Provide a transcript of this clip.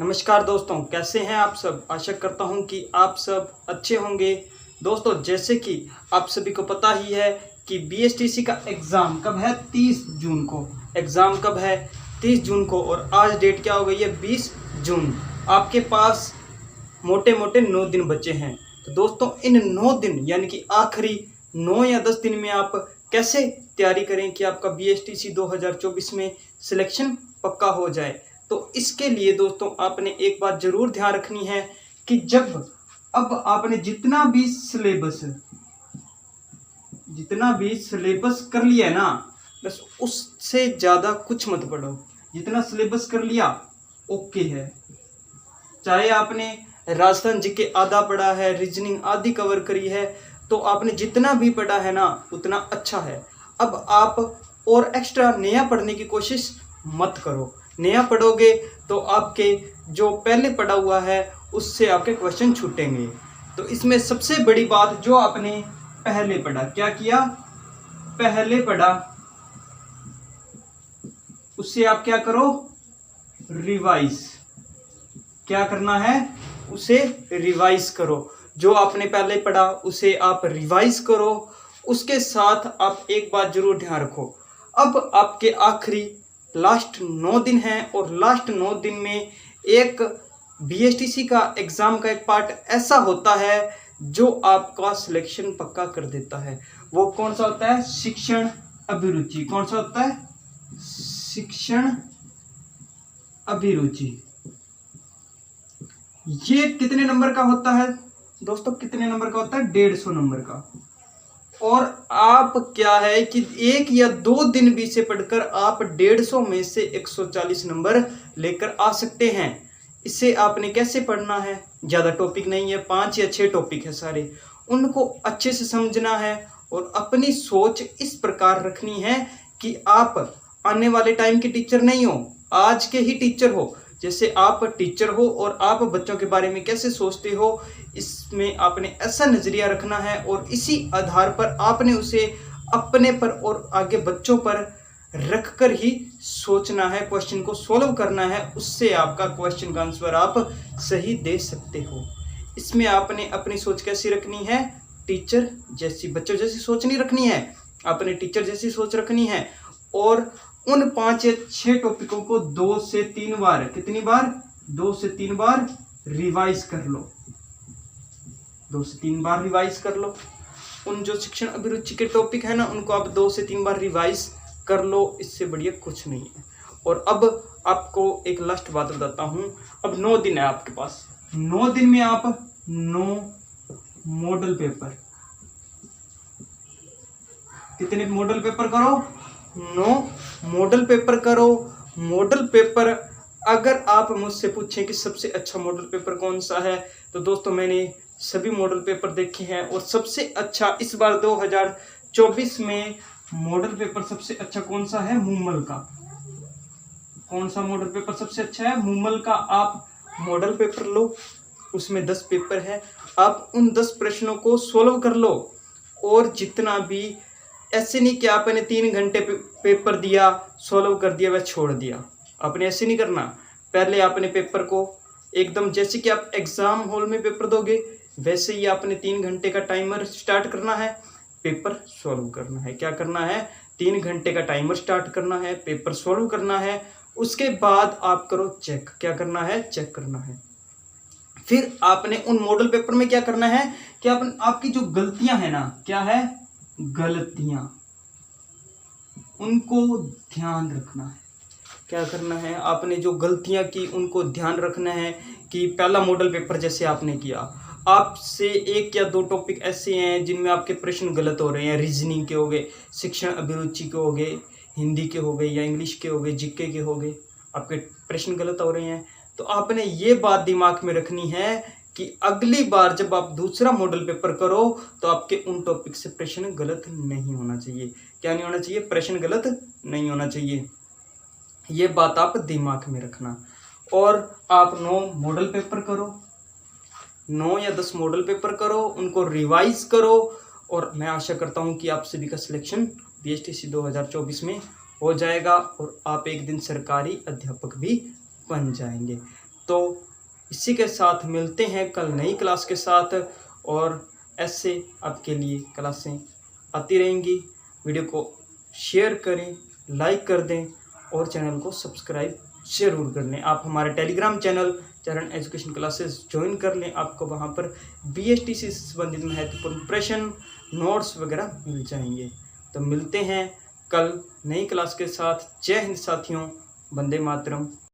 नमस्कार दोस्तों, कैसे हैं आप सब। आशा करता हूं कि आप सब अच्छे होंगे। दोस्तों, जैसे कि आप सभी को पता ही है कि बीएसटीसी का एग्ज़ाम कब है, 30 जून को। एग्ज़ाम कब है, 30 जून को। और आज डेट क्या हो गई है, 20 जून। आपके पास मोटे मोटे 9 दिन बचे हैं। तो दोस्तों, इन 9 दिन यानी कि आखिरी 9 या 10 दिन में आप कैसे तैयारी करें कि आपका बीएसटीसी 2024 में सिलेक्शन पक्का हो जाए। तो इसके लिए दोस्तों आपने एक बात जरूर ध्यान रखनी है कि अब आपने जितना भी सिलेबस कर लिया है ना, बस उससे ज़्यादा कुछ मत पढ़ो। जितना सिलेबस कर लिया ओके है। चाहे आपने राजस्थान जीके आधा पढ़ा है, रीजनिंग आधी कवर करी है, तो आपने जितना भी पढ़ा है ना उतना अच्छा है। अब आप और एक्स्ट्रा नया पढ़ने की कोशिश मत करो। नया पढ़ोगे तो आपके जो पहले पढ़ा हुआ है उससे आपके क्वेश्चन छूटेंगे। तो इसमें सबसे बड़ी बात, जो आपने पहले पढ़ा, क्या किया, पहले पढ़ा, उससे आप क्या करो, रिवाइज। क्या करना है, उसे रिवाइज करो। जो आपने पहले पढ़ा उसे आप रिवाइज करो। उसके साथ आप एक बात जरूर ध्यान रखो, अब आपके आखिरी लास्ट 9 दिन हैं और लास्ट 9 दिन में एक बीएसटीसी का एग्ज़ाम का एक पार्ट ऐसा होता है जो आपका सिलेक्शन पक्का कर देता है। वो कौन सा होता है, शिक्षण अभिरुचि। कौन सा होता है, शिक्षण अभिरुचि। ये कितने नंबर का होता है दोस्तों, कितने नंबर का होता है, 150 नंबर का। और आप क्या है कि 1 या 2 दिन भी से पढ़कर आप 150 में से 140 नंबर लेकर आ सकते हैं। इसे आपने कैसे पढ़ना है, ज़्यादा टॉपिक नहीं है, 5 या 6 टॉपिक है सारे, उनको अच्छे से समझना है और अपनी सोच इस प्रकार रखनी है कि आप आने वाले टाइम के टीचर नहीं हो, आज के ही टीचर हो। जैसे आप टीचर हो और आप बच्चों के बारे में कैसे सोचते हो, इसमें आपने ऐसा नज़रिया रखना है और इसी आधार पर आपने उसे अपने पर और आगे बच्चों पर रखकर ही सोचना है, क्वेश्चन को सॉल्व करना है। उससे आपका क्वेश्चन का आंसर आप सही दे सकते हो। इसमें आपने अपनी सोच कैसी रखनी है, टीचर जैसी, बच्चों जैसी सोच नहीं रखनी है, आपने टीचर जैसी सोच रखनी है। और उन 5 या 6 टॉपिकों को 2 से 3 बार, कितनी बार, 2 से 3 बार रिवाइज कर लो। 2 से 3 बार रिवाइज कर लो। उन जो शिक्षण अभिरुचि के टॉपिक है ना, उनको आप 2 से 3 बार रिवाइज कर लो। इससे बढ़िया कुछ नहीं है। और अब आपको एक लास्ट बात बताता हूं। अब 9 दिन है आपके पास। 9 दिन में आप 9 मॉडल पेपर, कितने मॉडल पेपर करो, 9 मॉडल पेपर करो। मॉडल पेपर, अगर आप मुझसे पूछें कि सबसे अच्छा मॉडल पेपर कौन सा है, तो दोस्तों मैंने सभी मॉडल पेपर देखे हैं और सबसे अच्छा इस बार 2024 में मॉडल पेपर सबसे अच्छा कौन सा है, मूमल का। कौन सा मॉडल पेपर सबसे अच्छा है, मूमल का। आप मॉडल पेपर लो, उसमें 10 पेपर है, आप उन 10 प्रश्नों को सोल्व कर लो। और जितना भी, ऐसे नहीं कि आपने 3 घंटे पेपर दिया, सोल्व कर दिया, वह छोड़ दिया। आपने ऐसे नहीं करना। पहले आपने पेपर को एकदम, जैसे कि आप एग्जाम हॉल में पेपर दोगे वैसे ही आपने 3 घंटे का टाइमर स्टार्ट करना है, पेपर सॉल्व करना है। क्या करना है, 3 घंटे का टाइमर स्टार्ट करना है, पेपर सॉल्व करना है। उसके बाद आप करो चेक। क्या करना है, चेक करना है। फिर आपने उन मॉडल पेपर में क्या करना है कि आपकी जो गलतियां है ना, क्या है, गलतियां, उनको ध्यान रखना है। क्या करना है, आपने जो गलतियां की उनको ध्यान रखना है। कि पहला मॉडल पेपर जैसे आपने किया, आपसे 1 या 2 टॉपिक ऐसे हैं जिनमें आपके प्रश्न गलत हो रहे हैं। रीजनिंग के हो गए, शिक्षण अभिरुचि के हो गए, हिंदी के हो गए या इंग्लिश के हो गए, जीके के हो गए, आपके प्रश्न गलत हो रहे हैं। तो आपने ये बात दिमाग में रखनी है कि अगली बार जब आप दूसरा मॉडल पेपर करो तो आपके उन टॉपिक से प्रश्न गलत नहीं होना चाहिए। क्या नहीं होना चाहिए, प्रश्न गलत नहीं होना चाहिए। ये बात आप दिमाग में रखना। और आप 9 मॉडल पेपर करो, 9 या 10 मॉडल पेपर करो, उनको रिवाइज करो। और मैं आशा करता हूँ कि आप सभी का सिलेक्शन बीएसटीसी 2024 में हो जाएगा और आप एक दिन सरकारी अध्यापक भी बन जाएंगे। तो इसी के साथ मिलते हैं कल नई क्लास के साथ, और ऐसे आपके लिए क्लासें आती रहेंगी। वीडियो को शेयर करें, लाइक कर दें और चैनल को सब्सक्राइब ज़रूर कर लें। आप हमारे टेलीग्राम चैनल चरण एजुकेशन क्लासेस ज्वाइन कर लें, आपको वहां पर BST से संबंधित महत्वपूर्ण प्रश्न, नोट्स वगैरह मिल जाएंगे। तो मिलते हैं कल नई क्लास के साथ। जय हिंद साथियों, वंदे मातरम।